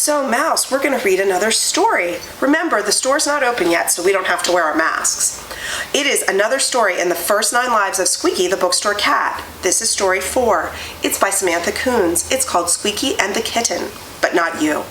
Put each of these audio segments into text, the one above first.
So, Mouse, we're going to read another story. Remember, the store's not open yet, so we don't have to wear our masks. It is another story in the first 9 lives of Squeaky the Bookstore Cat. This is story 4. It's by Samantha Coons. It's called Squeaky and the Kitten, but not you.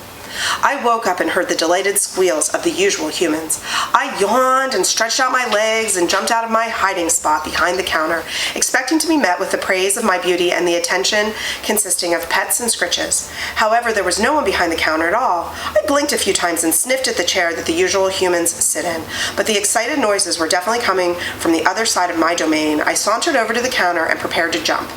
I woke up and heard the delighted squeals of the usual humans. I yawned and stretched out my legs and jumped out of my hiding spot behind the counter, expecting to be met with the praise of my beauty and the attention consisting of pets and scritches. However, there was no one behind the counter at all. I blinked a few times and sniffed at the chair that the usual humans sit in, but the excited noises were definitely coming from the other side of my domain. I sauntered over to the counter and prepared to jump.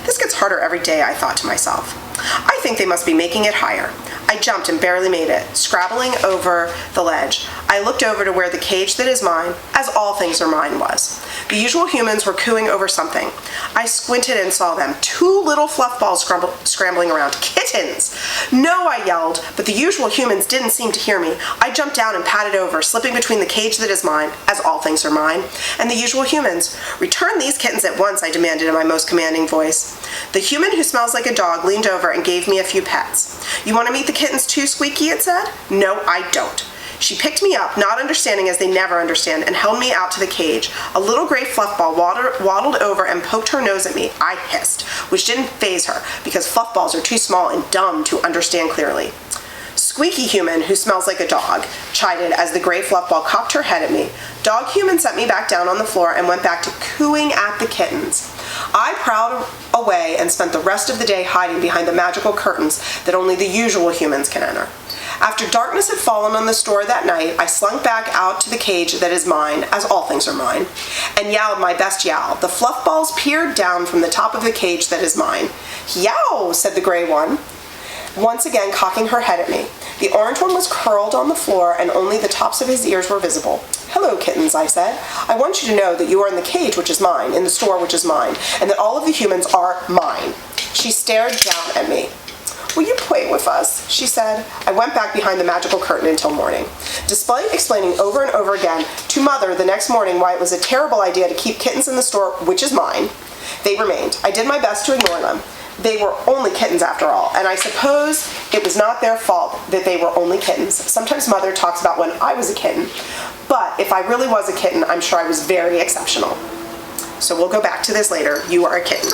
This gets harder every day, I thought to myself. I think they must be making it higher. I jumped and barely made it, scrabbling over the ledge. I looked over to where the cage that is mine, as all things are mine, was. The usual humans were cooing over something. I squinted and saw them, 2 little fluff balls scrambling around. Kittens! No, I yelled, but the usual humans didn't seem to hear me. I jumped down and patted over, slipping between the cage that is mine, as all things are mine, and the usual humans. Return these kittens at once, I demanded in my most commanding voice. The human who smells like a dog leaned over and gave me a few pets. You want to meet the kittens too, Squeaky, it said? No, I don't. She picked me up, not understanding as they never understand, and held me out to the cage. A little gray fluffball waddled over and poked her nose at me. I hissed, which didn't faze her, because fluffballs are too small and dumb to understand clearly. Squeaky human who smells like a dog, chided as the gray fluffball cocked her head at me. Dog human set me back down on the floor and went back to cooing at the kittens. I prowled away and spent the rest of the day hiding behind the magical curtains that only the usual humans can enter. After darkness had fallen on the store that night, I slunk back out to the cage that is mine, as all things are mine, and yowled my best yowl. The fluffballs peered down from the top of the cage that is mine. Yow, said the gray one, once again cocking her head at me. The orange one was curled on the floor, and only the tops of his ears were visible. Hello, kittens, I said. I want you to know that you are in the cage which is mine, in the store which is mine, and that all of the humans are mine. She stared down at me. Will you play with us? She said. I went back behind the magical curtain until morning. Despite explaining over and over again to Mother the next morning why it was a terrible idea to keep kittens in the store which is mine, they remained. I did my best to ignore them. They were only kittens after all, and I suppose it was not their fault that they were only kittens. Sometimes Mother talks about when I was a kitten, but if I really was a kitten, I'm sure I was very exceptional. So we'll go back to this later. You are a kitten.